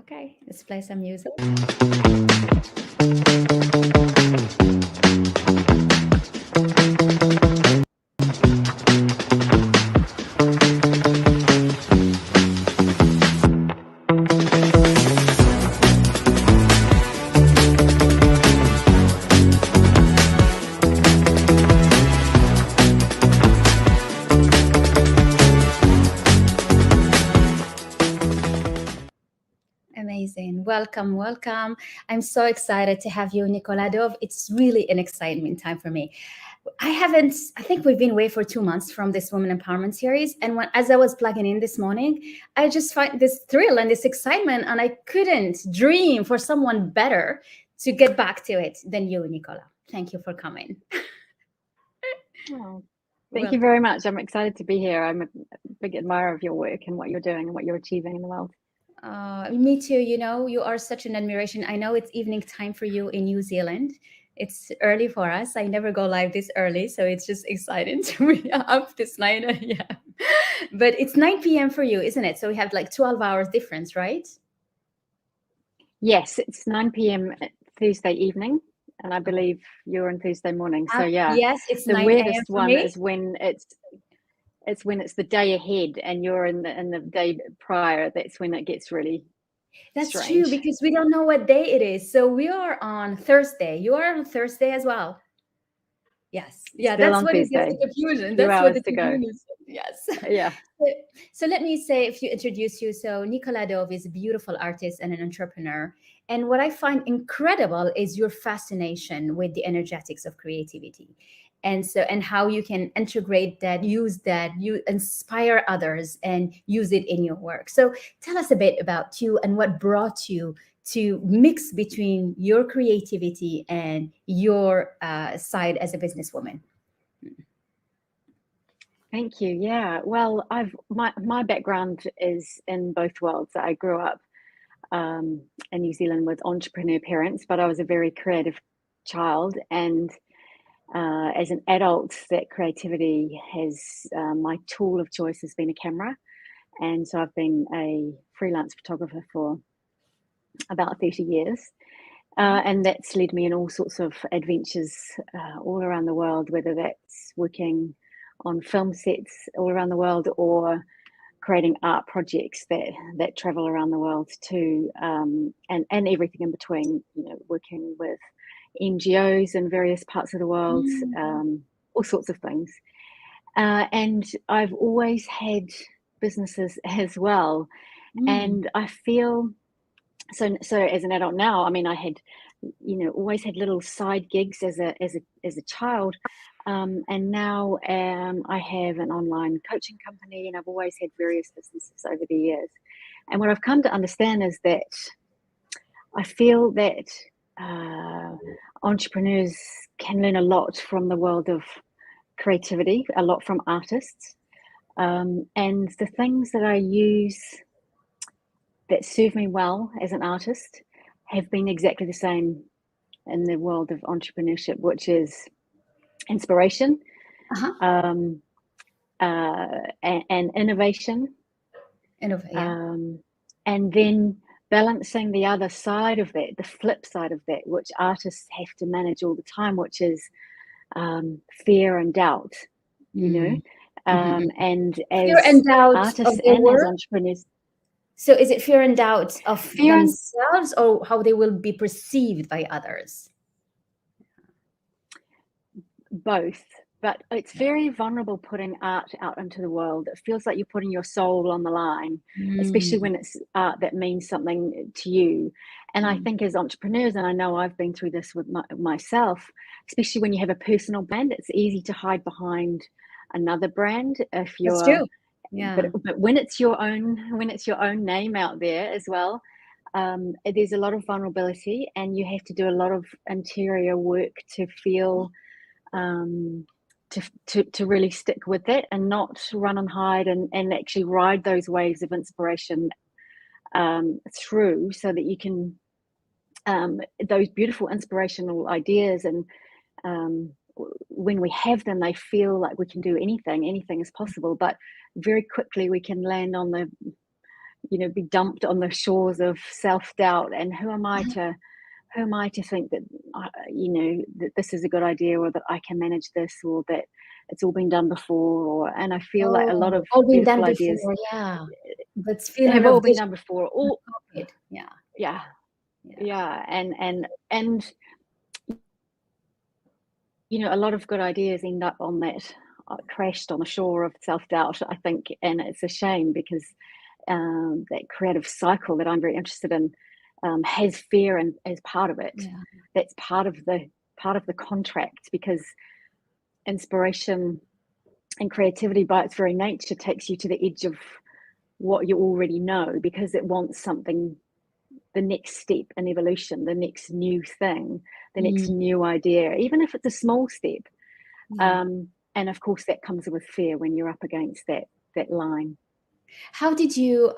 Okay, let's play some music. Amazing. Welcome, welcome. I'm so excited to have you, Nicola Dove. It's really an excitement time for me. I think we've been away for 2 months from this Women Empowerment series. And as I was plugging in this morning, I just find this thrill and this excitement, and I couldn't dream for someone better to get back to it than you, Nicola. Thank you for coming. Oh, thank you very much. I'm excited to be here. I'm a big admirer of your work and what you're doing and what you're achieving in the world. Me too. You know, you are such an admiration. I know it's evening time for you in New Zealand. It's early for us. I never go live this early, so it's just exciting to be up this night. Yeah, but it's 9 p.m. for you, isn't it? So we have like 12 hours difference, right? Yes, it's 9 p.m. Thursday evening, and I believe you're on Thursday morning. So yeah, yes, it's the 9 weirdest a.m. one is when it's the day ahead and you're in the day prior. That's when it gets really That's strange. true, because we don't know what day it is. So we are on Thursday. You are on Thursday as well. Yes. Yeah, Still that's on what it Thursday. gets the confusion. 2 That's what hours the to go. confusion is. Yes. Yeah. So let me say, if you introduce you. So Nicola Dove is a beautiful artist and an entrepreneur. And what I find incredible is your fascination with the energetics of creativity. And how you can integrate that, use that, you inspire others and use it in your work. So tell us a bit about you and what brought you to mix between your creativity and your side as a businesswoman. Thank you. Yeah. Well, my background is in both worlds. I grew up in New Zealand with entrepreneur parents, but I was a very creative child, and as an adult, that creativity has my tool of choice has been a camera, and so I've been a freelance photographer for about 30 years. And that's led me in all sorts of adventures all around the world, whether that's working on film sets all around the world or creating art projects that travel around the world too, and everything in between, working with NGOs in various parts of the world, all sorts of things. And I've always had businesses as well. And I feel so as an adult now, I mean, I had always had little side gigs as a child, and now I have an online coaching company, and I've always had various businesses over the years. And what I've come to understand is that I feel that entrepreneurs can learn a lot from the world of creativity, a lot from artists, and the things that I use that serve me well as an artist have been exactly the same in the world of entrepreneurship, which is inspiration, and innovation, and then balancing the other side of that, the flip side of that, which artists have to manage all the time, which is fear and doubt, and as fear and doubt artists and as entrepreneurs. So is it fear and doubt of themselves or how they will be perceived by others? Both, but it's very vulnerable putting art out into the world. It feels like you're putting your soul on the line, especially when it's art that means something to you. And I think as entrepreneurs, and I know I've been through this with myself, especially when you have a personal brand, it's easy to hide behind another brand if you're. That's true. Yeah. But when it's your own name out there as well, there's a lot of vulnerability, and you have to do a lot of interior work to feel to really stick with it and not run and hide, and actually ride those waves of inspiration through, so that you can those beautiful inspirational ideas, and when we have them, they feel like we can do anything is possible, but very quickly we can land on the be dumped on the shores of self-doubt, and who am I to think that that this is a good idea, or that I can manage this, or that it's all been done before, and I feel like a lot of all been done beautiful ideas before, yeah. That's feeling have of all been this done before. All yeah. yeah, and a lot of good ideas end up on that crashed on the shore of self-doubt, I think, and it's a shame, because that creative cycle that I'm very interested in has fear and as part of it. Yeah. That's part of the contract, because inspiration and creativity by its very nature takes you to the edge of what you already know, because it wants something, the next step in evolution, the next new thing, the next new idea, even if it's a small step. And of course that comes with fear when you're up against that line. How did you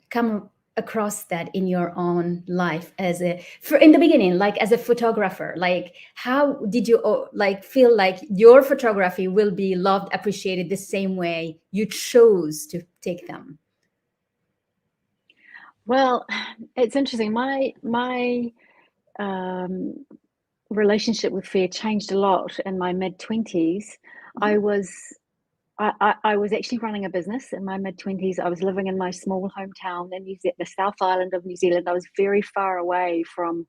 come across that in your own life in the beginning, like as a photographer? Like, how did you feel like your photography will be loved, appreciated the same way you chose to take them? Well, it's interesting. My relationship with fear changed a lot in my mid-20s. I was actually running a business in my mid-20s. I was living in my small hometown in the South Island of New Zealand. I was very far away from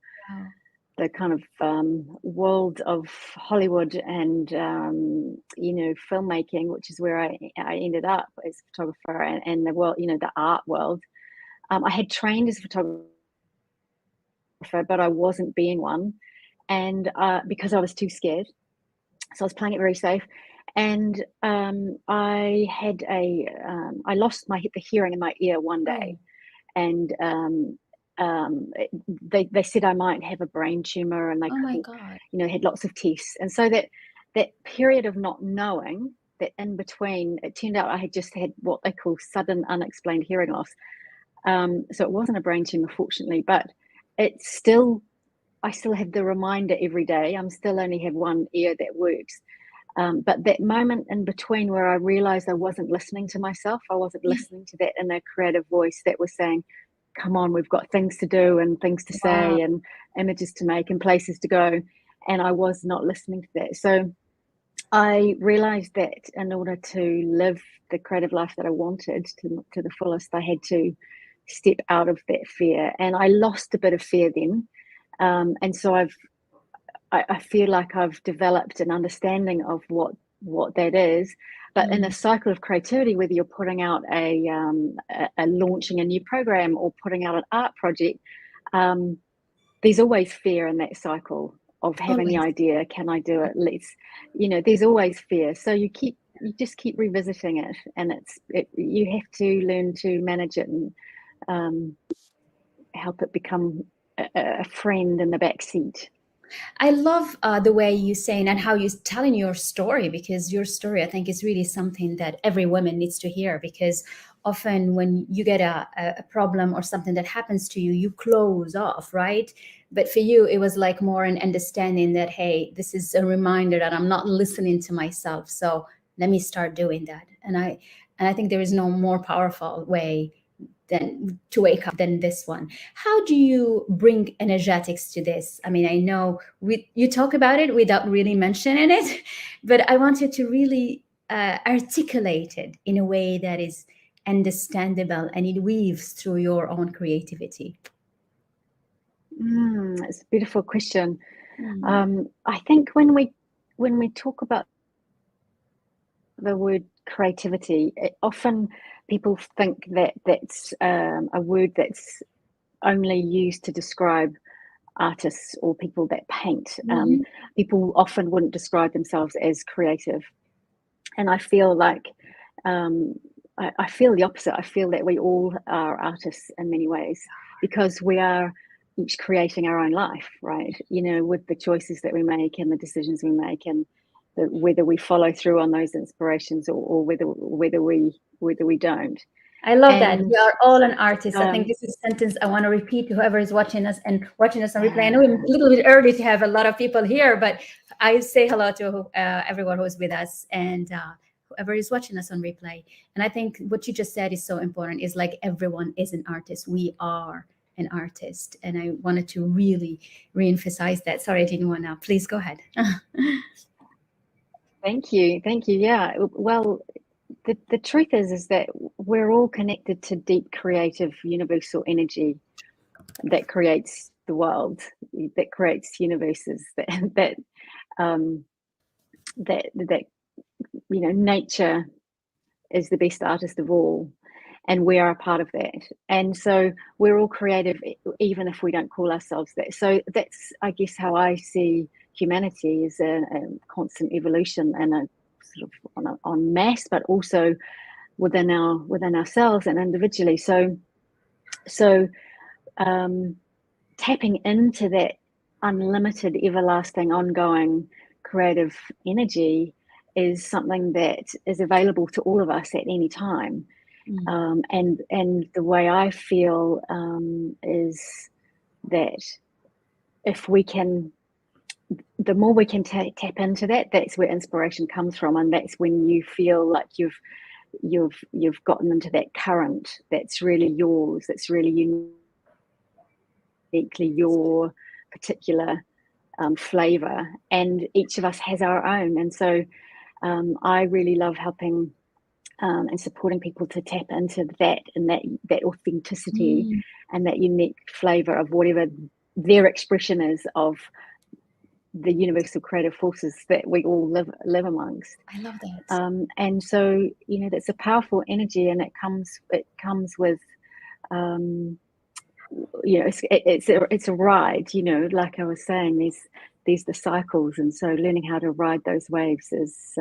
the kind of world of Hollywood and filmmaking, which is where I ended up as a photographer, and the world, the art world. I had trained as a photographer, but I wasn't being one, and because I was too scared, so I was playing it very safe. And I had I lost the hearing in my ear one day, and they said I might have a brain tumor, and they had lots of tests, and so that period of not knowing, that in between, it turned out I had just had what they call sudden unexplained hearing loss. So it wasn't a brain tumor, fortunately, but I still have the reminder every day. I'm still only have one ear that works. But that moment in between where I realized I wasn't listening to myself, I wasn't listening to that inner creative voice that was saying, come on, we've got things to do and things to say and images to make and places to go. And I was not listening to that. So I realized that in order to live the creative life that I wanted to the fullest, I had to step out of that fear. And I lost a bit of fear then. And so I feel like I've developed an understanding of what that is. But in a cycle of creativity, whether you're putting out a launching a new program or putting out an art project, there's always fear in that cycle of having the idea. Can I do it? There's always fear. So you just keep revisiting it, and you have to learn to manage it and help it become a friend in the back seat. I love the way you're saying and how you're telling your story, because your story, I think, is really something that every woman needs to hear, because often when you get a problem or something that happens to you, you close off, right? But for you, it was like more an understanding that, hey, this is a reminder that I'm not listening to myself. So let me start doing that. And I think there is no more powerful way than to wake up than this one. How do you bring energetics to this? I mean, I know you talk about it without really mentioning it, but I wanted to really articulate it in a way that is understandable and it weaves through your own creativity. It's a beautiful question. I think when we talk about the word creativity, often people think that that's a word that's only used to describe artists or people that paint. People often wouldn't describe themselves as creative, and I feel like I feel the opposite. I feel that we all are artists in many ways, because we are each creating our own life, right? With the choices that we make and the decisions we make, and whether we follow through on those inspirations or whether we don't. I love that. We are all an artist. I think this is a sentence I want to repeat to whoever is watching us on replay. I know it's a little bit early to have a lot of people here, but I say hello to everyone who's with us, and whoever is watching us on replay. And I think what you just said is so important, is like everyone is an artist. We are an artist. And I wanted to really re-emphasize that. Sorry, I didn't want to. Please go ahead. Thank you. Yeah, well, the truth is that we're all connected to deep creative universal energy that creates the world, that creates universes, that nature is the best artist of all, and we are a part of that. And so we're all creative, even if we don't call ourselves that. So that's, I guess, how I see humanity, is a constant evolution, and a sort of on mass, but also within ourselves and individually. So tapping into that unlimited, everlasting, ongoing creative energy is something that is available to all of us at any time. And the way I feel is that if we can, the more we can tap into that, that's where inspiration comes from, and that's when you feel like you've gotten into that current that's really yours, that's really uniquely your particular flavor, and each of us has our own. And so I really love helping and supporting people to tap into that, and that authenticity and that unique flavor of whatever their expression is of the universal creative forces that we all live amongst. I love that. And so, that's a powerful energy, and it comes with it's a ride, like I was saying, these the cycles, and so learning how to ride those waves is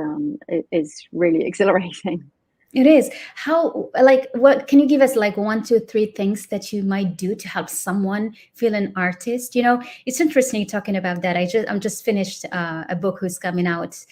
really exhilarating. It is. How, what can you give us, 1, 2, 3 things that you might do to help someone feel an artist? It's interesting talking about that. I'm just finished a book who's coming out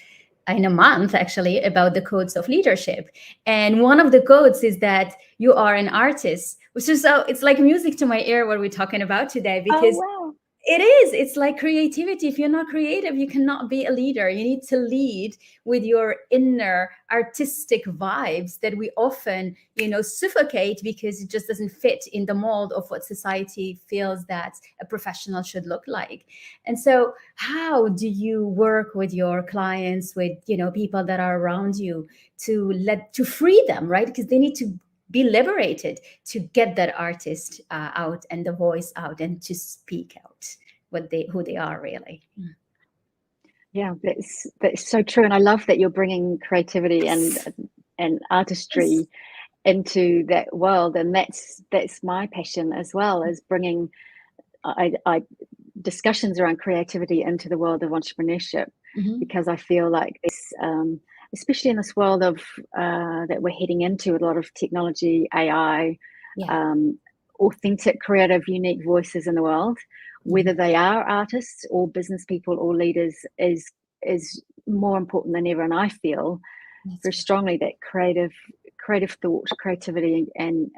in a month, actually, about the codes of leadership. And one of the codes is that you are an artist, which is, it's like music to my ear what we're talking about today, because wow. It is. It's like creativity. If you're not creative, you cannot be a leader. You need to lead with your inner artistic vibes that we often, suffocate because it just doesn't fit in the mold of what society feels that a professional should look like. And so how do you work with your clients, with, people that are around you to free them, right? Because they need to be liberated to get that artist out and the voice out and to speak out who they are really. Yeah, that's so true, and I love that you're bringing creativity and artistry into that world, and that's my passion as well, as bringing discussions around creativity into the world of entrepreneurship, because I feel like this, especially in this world of that we're heading into, a lot of technology, AI, authentic, creative, unique voices in the world, whether they are artists or business people or leaders, is more important than ever. And I feel very strongly that creative thought, creativity, and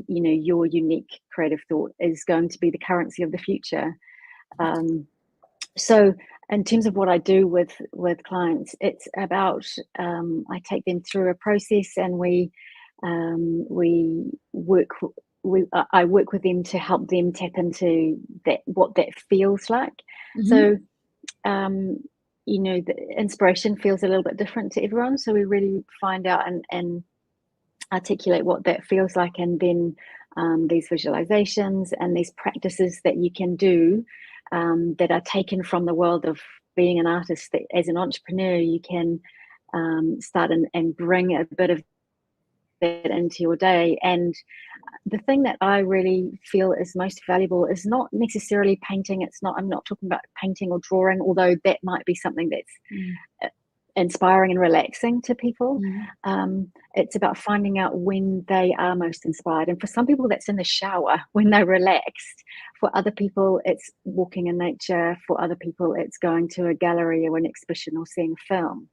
your unique creative thought is going to be the currency of the future. So in terms of what I do with clients, it's about I take them through a process, and I work with them to help them tap into what that feels like. So the inspiration feels a little bit different to everyone, so we really find out and articulate what that feels like, and then these visualizations and these practices that you can do that are taken from the world of being an artist, that as an entrepreneur you can start and bring a bit of that into your day. And the thing that I really feel is most valuable is not necessarily painting. I'm not talking about painting or drawing, although that might be something that's inspiring and relaxing to people. It's about finding out when they are most inspired, and for some people that's in the shower when they're relaxed. For other people it's walking in nature. For other people it's going to a gallery or an exhibition or seeing a film.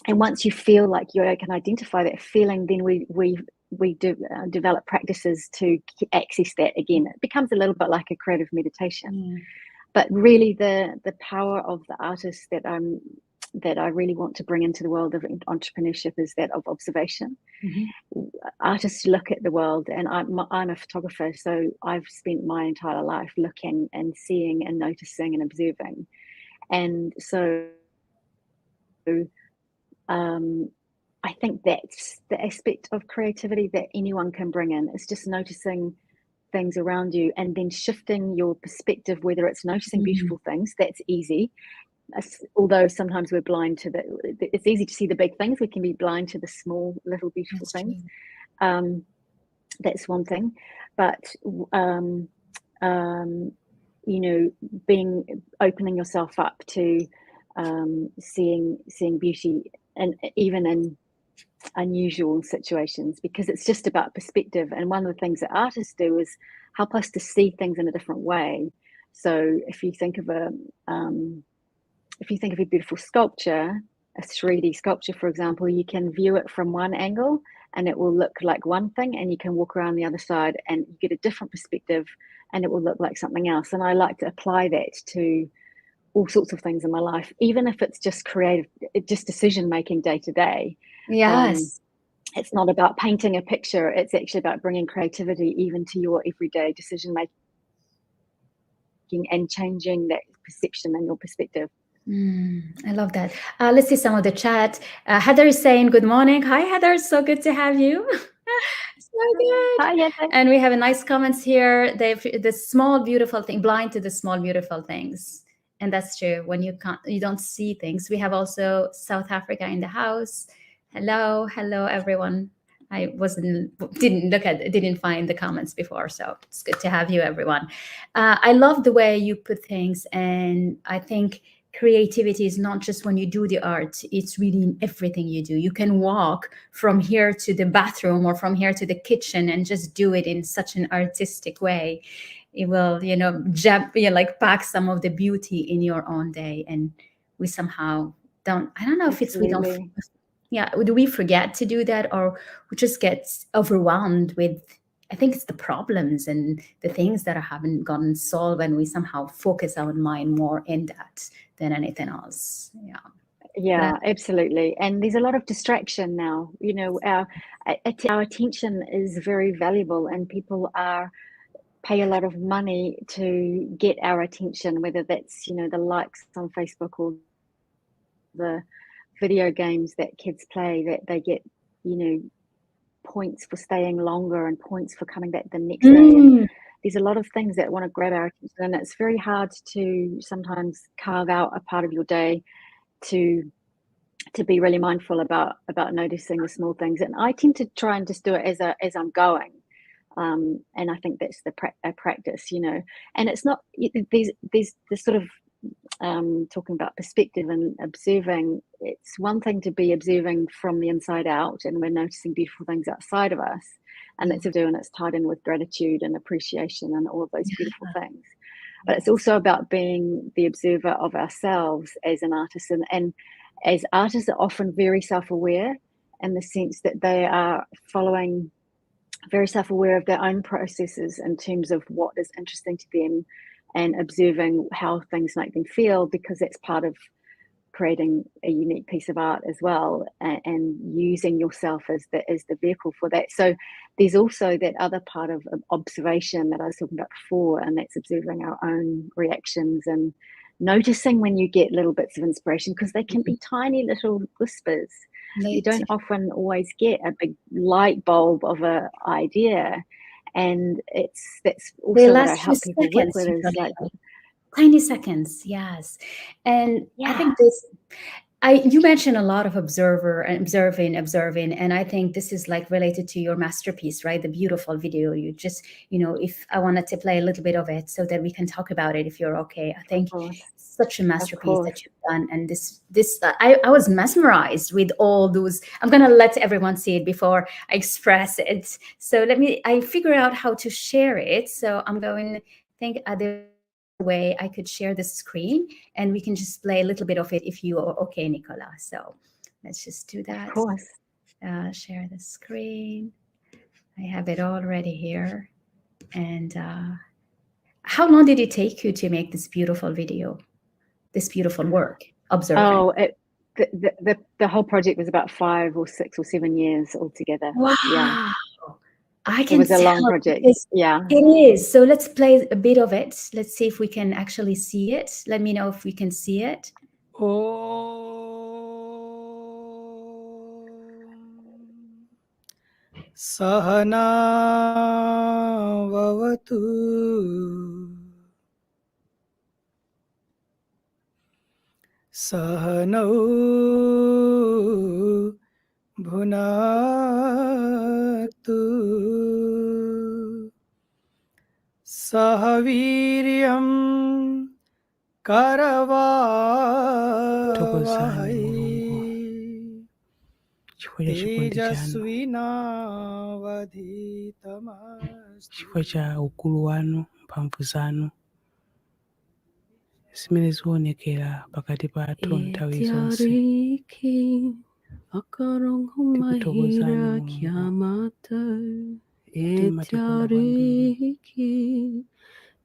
And once you feel like you can identify that feeling, then we do develop practices to access that again. It becomes a little bit like a creative meditation. But really the power of the artist that I really want to bring into the world of entrepreneurship is that of observation. Artists look at the world, and I'm a photographer, so I've spent my entire life looking and seeing and noticing and observing. And so I think that's the aspect of creativity that anyone can bring in. It's just noticing things around you and then shifting your perspective, whether it's noticing beautiful things, that's easy. Although sometimes we're blind to it's easy to see the big things, we can be blind to the small little beautiful things. That's one thing. But you know, opening yourself up to seeing beauty, and even in unusual situations, because it's just about perspective. And one of the things that artists do is help us to see things in a different way. So if you think of a beautiful sculpture, a 3D sculpture, for example, you can view it from one angle and it will look like one thing, and you can walk around the other side and you get a different perspective and it will look like something else. And I like to apply that to all sorts of things in my life, even if it's just creative, just decision making day to day. Yes. It's not about painting a picture, it's actually about bringing creativity even to your everyday decision making and changing that perception and your perspective. I love that. Let's see some of the chat. Heather is saying good morning. Hi, Heather. So good to have you. So good. Hi, Heather. And we have a nice comments here. The small beautiful thing, blind to the small beautiful things. And that's true. When you don't see things. We have also South Africa in the house. Hello, everyone. I didn't find the comments before, so it's good to have you, everyone. I love the way you put things, and I think creativity is not just when you do the art, it's really in everything you do. You can walk from here to the bathroom or from here to the kitchen and just do it in such an artistic way. It will, pack some of the beauty in your own day. And we somehow don't, I don't know if Absolutely. do we forget to do that, or we just get overwhelmed with, I think it's the problems and the things that haven't gotten solved, and we somehow focus our mind more in that than anything else. Yeah, absolutely. And there's a lot of distraction now. You know, our attention is very valuable, and people pay a lot of money to get our attention, whether that's, you know, the likes on Facebook or the video games that kids play, that they get, you know, points for staying longer and points for coming back the next day. And there's a lot of things that want to grab our attention, and it's very hard to sometimes carve out a part of your day to be really mindful about noticing the small things. And I tend to try and just do it as I'm going. And I think that's a practice, you know. And it's not, there's this sort of talking about perspective and observing. It's one thing to be observing from the inside out, and we're noticing beautiful things outside of us, and that's doing it's tied in with gratitude and appreciation and all of those beautiful things. But it's also about being the observer of ourselves as an artist, and as artists are often very self-aware, in the sense that they are very self-aware of their own processes in terms of what is interesting to them, and observing how things make them feel, because that's part of creating a unique piece of art as well, and using yourself as the vehicle for that. So there's also that other part of observation that I was talking about before, and that's observing our own reactions and noticing when you get little bits of inspiration, because they can be tiny little whispers. You don't often always get a big light bulb of an idea. And that's also what I help people with, is like tiny seconds. Yes. And I think you mentioned a lot of observing, and I think this is like related to your masterpiece, right? The beautiful video you just, if I wanted to play a little bit of it so that we can talk about it, if you're okay. I think such a masterpiece that you've done, and I was mesmerized with all those. I'm gonna let everyone see it before I express it. So I figure out how to share it. So I'm going to think other way I could share the screen, and we can just play a little bit of it if you are okay, Nicola. So let's just do that. Of course. Share the screen. I have it already here, and how long did it take you to make this beautiful video, this beautiful work, Observance? The whole project was about 5 or 6 or 7 years altogether. Wow. Yeah. I It can was a tell long project. because Yeah. it is. So let's play a bit of it. Let's see if we can actually see it. Let me know if we can see it. Sahana vavatu sahanau bhunaktu sahaviryam karavavahai tejasvinavadhitamastu. chifukwa cha ukulu wanu, mphamvu zanu zimene zionekera pakati pathu nthawi zonse. Tikuthokozani Mulungu.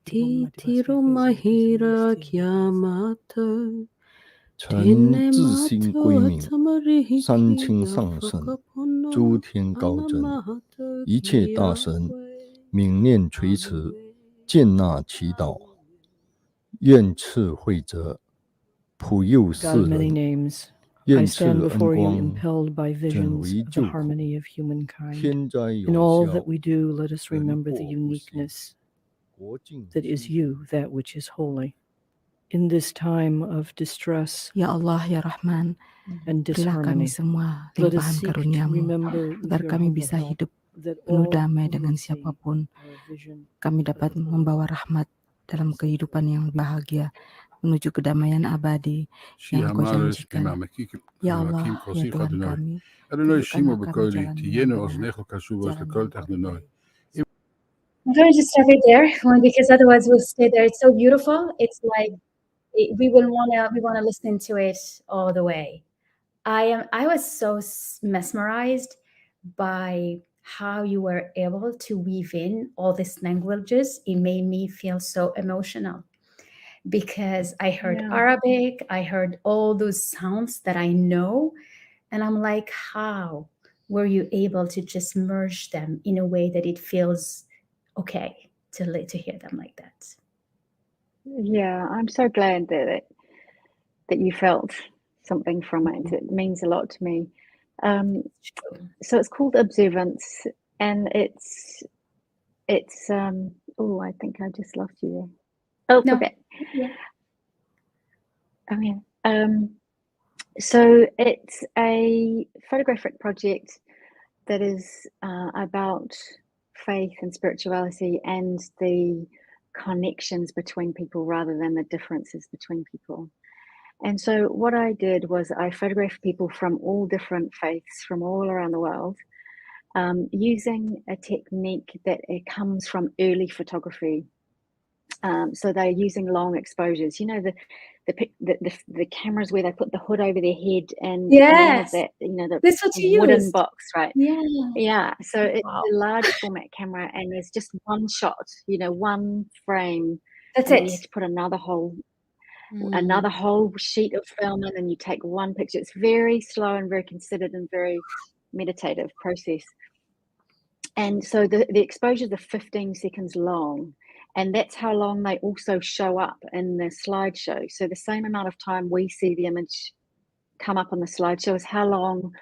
Titiro mahira kiamata 臣自心归命，三清上圣，诸天高真，一切大神冥念垂慈，见纳祈祷，愿赐惠泽，普佑世 God of many 人， names, I 愿赐 stand 恩 before you 光， impelled by 真 visions 为 of 救 the 苦， harmony of humankind. 天灾 In 有 all 效 that，we do, let us 人 remember 祸 the 不息， uniqueness 国境 that is 清 you, that which is holy. In this time of distress Ya Allah, Ya Rahman, and berilah kami disharmony, semua let us limpahan seek to karuniamu, remember with agar your kami humble bisa help hidup that penuh all damai who dengan may see siapapun. our vision Kami dapat of the holy membawa rahmat dalam kehidupan yang bahagia, menuju kedamaian abadi yang Kau janjikan. Ya Allah, ya Tuhan kami, tunjukkanlah kami jalan yang benar, jalan yang terbaik. I'm going to just stop it there because otherwise we'll stay there. It's so beautiful. It's like we wanna listen to it all the way. I was so mesmerized by how you were able to weave in all these languages. It made me feel so emotional because I heard Yeah. Arabic, I heard all those sounds that I know, and I'm like, how were you able to just merge them in a way that it feels okay to hear them like that? Yeah, I'm so glad that you felt something from it. It means a lot to me. So it's called Observance, and it's oh, I think I just lost you there. Oh, No. okay. Yeah. Oh yeah. So it's a photographic project that is about faith and spirituality and the connections between people rather than the differences between people. And so what I did was I photographed people from all different faiths from all around the world, using a technique that it comes from early photography. So they're using long exposures. You know, the cameras where they put the hood over their head and they have Yes. that, you know, the That's what you wooden used. box, right? Yeah. Yeah. So it's Wow. a large format camera, and there's just one shot, you know, one frame. That's and then it. you have to put another whole sheet of film in, and you take one picture. It's very slow and very considered and very meditative process. And so the exposures are 15 seconds long, and that's how long they also show up in the slideshow. So the same amount of time we see the image come up on the slideshow is how long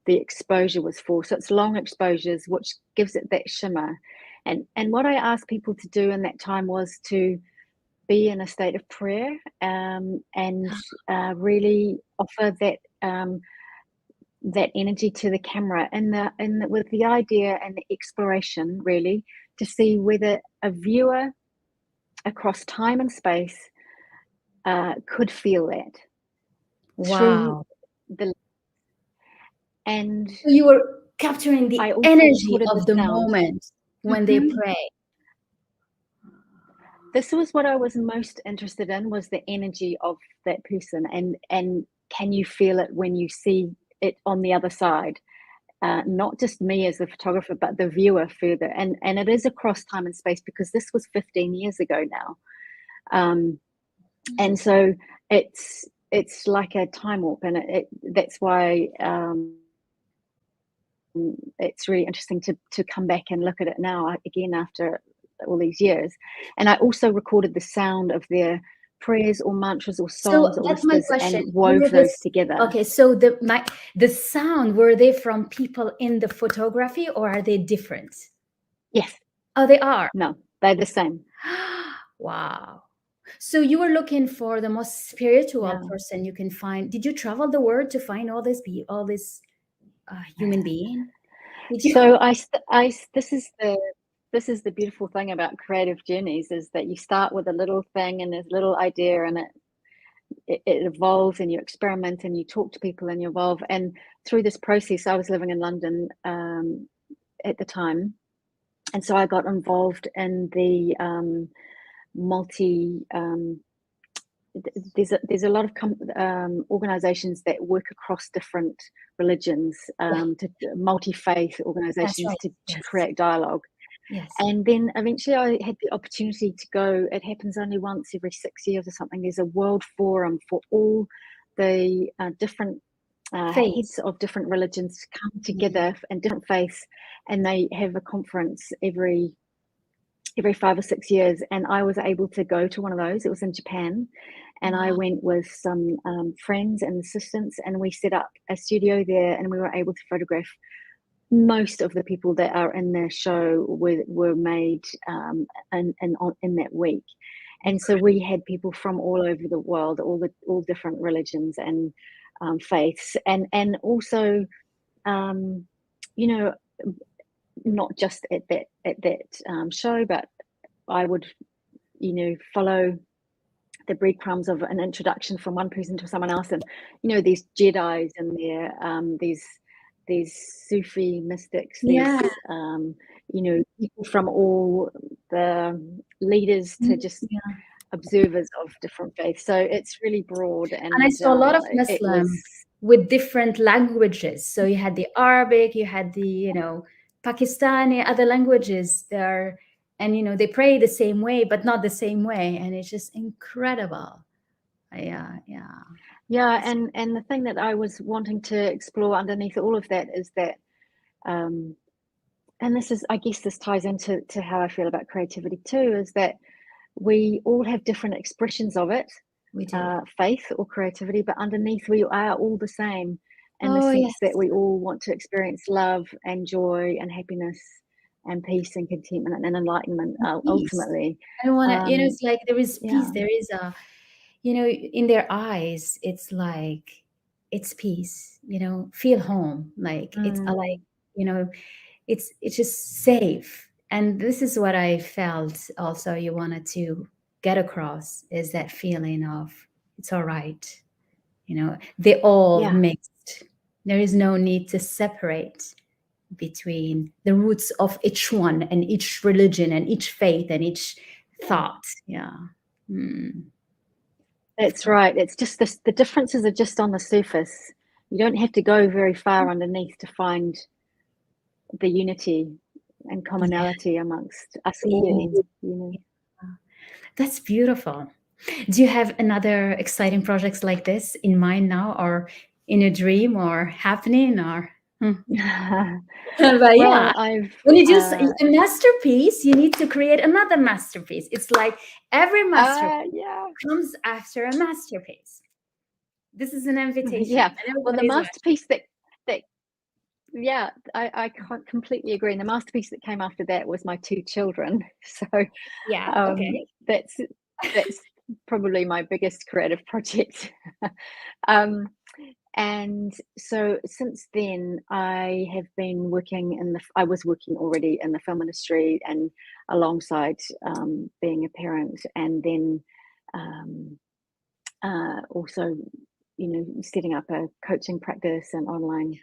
the exposure was for. So it's long exposures, which gives it that shimmer. And what I asked people to do in that time was to be in a state of prayer, and really offer that that energy to the camera, with the idea and the exploration, really, to see whether a viewer across time and space could feel that. Wow. And so you were capturing the I also energy recorded of the the sound. moment when they pray. This was what I was most interested in, was the energy of that person, and can you feel it when you see it on the other side? not just me as the photographer, but the viewer further. And it is across time and space, because this was 15 years ago now. And so it's like a time warp, and that's why it's really interesting to come back and look at it now again after all these years. And I also recorded the sound of their prayers or mantras or songs, so or that's my whispers, question. and wove those together. Okay, so the sound, were they from people in the photography, or are they different? Yes. Oh, they are. No, they're the same. Wow. So you were looking for the most spiritual Yeah. person you can find. Did you travel the world to find all this human being? So this is the beautiful thing about creative journeys, is that you start with a little thing and this little idea, and it evolves, and you experiment and you talk to people and you evolve. And through this process, I was living in London at the time, and so I got involved in the there's a lot of organizations that work across different religions, to multi-faith organizations, right. to create dialogue. Yes. And then eventually I had the opportunity to go. It happens only once every 6 years or something. There's a world forum for all the different heads of different religions to come together, and different faiths, and they have a conference every 5 or 6 years. And I was able to go to one of those. It was in Japan, and I went with some friends and assistants, and we set up a studio there, and we were able to photograph most of the people that are in their show were made in that week. And so we had people from all over the world, all different religions and faiths, and also you know, not just at that show, but I would, you know, follow the breadcrumbs of an introduction from one person to someone else, and you know, these Jedis and these Sufi mystics, these you know, people from all the leaders to just observers of different faiths. So it's really broad, and I saw a lot of Muslims with different languages. So you had the Arabic, you had the, you know, Pakistani, other languages there, and you know, they pray the same way but not the same way, and it's just incredible. And the thing that I was wanting to explore underneath all of that is that and this is, I guess this ties into how I feel about creativity too, is that we all have different expressions of it, faith or creativity, but underneath we are all the same, in the sense that we all want to experience love and joy and happiness and peace and contentment and enlightenment, ultimately. I want to, you know, it's like there is peace. There is a, you know, in their eyes, it's like, it's peace, you know, feel home. Like it's like, you know, it's just safe. And this is what I felt also you wanted to get across, is that feeling of it's all right. You know, they all mixed. There is no need to separate between the roots of each one and each religion and each faith and each thought. That's right. It's just the differences are just on the surface. You don't have to go very far underneath to find the unity and commonality amongst us all. You know. That's beautiful. Do you have another exciting projects like this in mind now, or in a dream, or happening, or? But well, when you do a masterpiece, you need to create another masterpiece. It's like every masterpiece comes after a masterpiece. This is an invitation. Well, the masterpiece I can't completely agree. And the masterpiece that came after that was my 2 children. So that's probably my biggest creative project. And so since then, I have been working I was working already in the film industry, and alongside being a parent, and then also, you know, setting up a coaching practice and online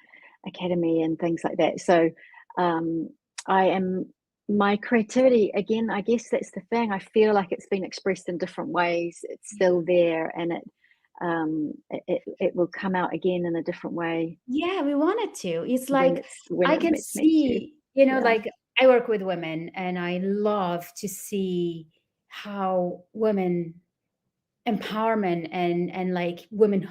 academy and things like that. So my creativity, again, I guess that's the thing. I feel like it's been expressed in different ways. It's still there, and it will come out again in a different way. Yeah, we want it to. It's when like when I it's can meant to. see, you know, Yeah. like I work with women and I love to see how women empowerment and like women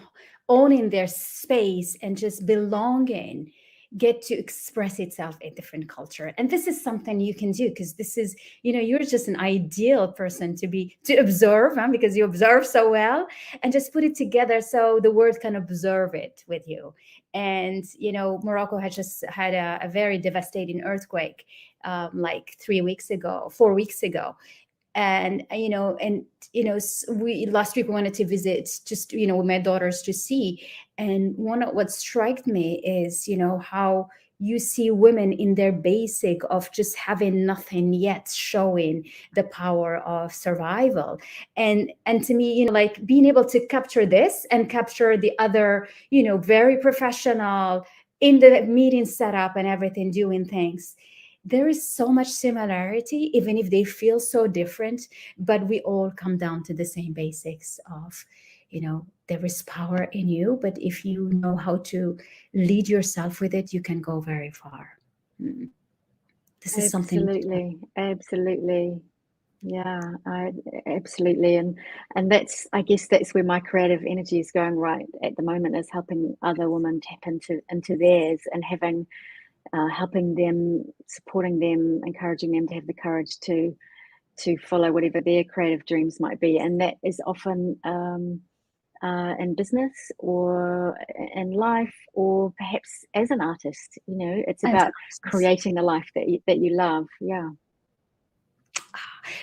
owning their space and just belonging get to express itself in different culture. And this is something you can do because this is, you know, you're just an ideal person to observe, because you observe so well, and just put it together so the world can observe it with you. And you know, Morocco had just had a very devastating earthquake like 4 weeks ago. And we last week we wanted to visit, just with my daughters, to see. And what struck me is, how you see women in their basic of just having nothing yet showing the power of survival. And to me, like being able to capture this and capture the other, very professional in the meeting setup and everything, doing things. There is so much similarity, even if they feel so different, but we all come down to the same basics of, there is power in you, but if you know how to lead yourself with it, you can go very far. This is something. Absolutely. Yeah, absolutely. And that's, I guess that's where my creative energy is going right at the moment, is helping other women tap into theirs, and helping them, supporting them, encouraging them to have the courage to follow whatever their creative dreams might be. And that is often in business or in life, or perhaps as an artist. It's about creating the life that you love. Yeah.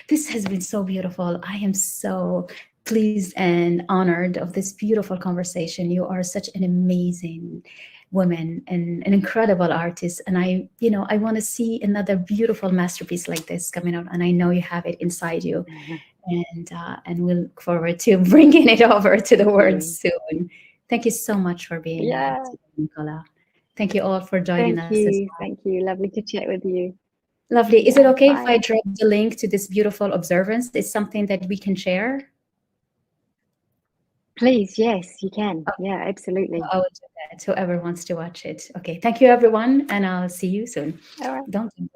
This has been so beautiful. I am so pleased and honored of this beautiful conversation. You are such an amazing woman and an incredible artist. And I want to see another beautiful masterpiece like this coming out. And I know you have it inside you. And we'll look forward to bringing it over to the world soon. Thank you so much for being here, Nicola. Thank you all for joining us. Thank you. Lovely to chat with you. Lovely. Is it okay if I drop the link to this beautiful observance? Is something that we can share? Please, yes, you can. Yeah, absolutely. I will do that. Whoever wants to watch it. Okay. Thank you, everyone. And I'll see you soon. All right. Don't